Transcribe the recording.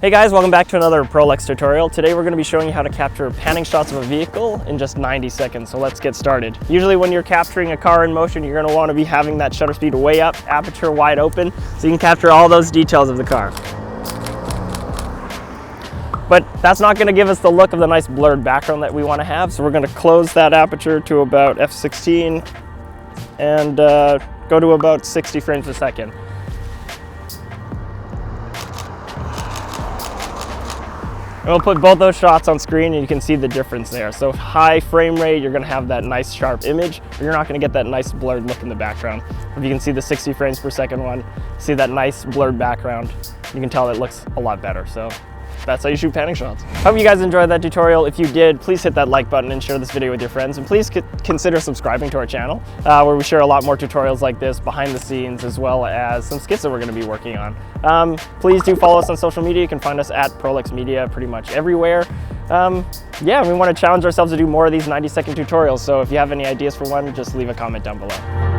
Hey guys, welcome back to another Prolux tutorial. Today we're going to be showing you how to capture panning shots of a vehicle in just 90 seconds, so let's get started. Usually when you're capturing a car in motion, you're going to want to be having that shutter speed way up, aperture wide open, so you can capture all those details of the car. But that's not going to give us the look of the nice blurred background that we want to have, so we're going to close that aperture to about f16 and go to about 60 frames per second. And we'll put both those shots on screen and you can see the difference there. So high frame rate, you're gonna have that nice sharp image, but you're not gonna get that nice blurred look in the background. If you can see the 60 frames per second one, see that nice blurred background, you can tell it looks a lot better. So that's how you shoot panning shots. Hope you guys enjoyed that tutorial. If you did, please hit that like button and share this video with your friends. And please consider subscribing to our channel, where we share a lot more tutorials like this behind the scenes, as well as some skits that we're gonna be working on. Please do follow us on social media. You can find us at Prolux Media pretty much everywhere. Yeah, we wanna challenge ourselves to do more of these 90-second tutorials. So if you have any ideas for one, just leave a comment down below.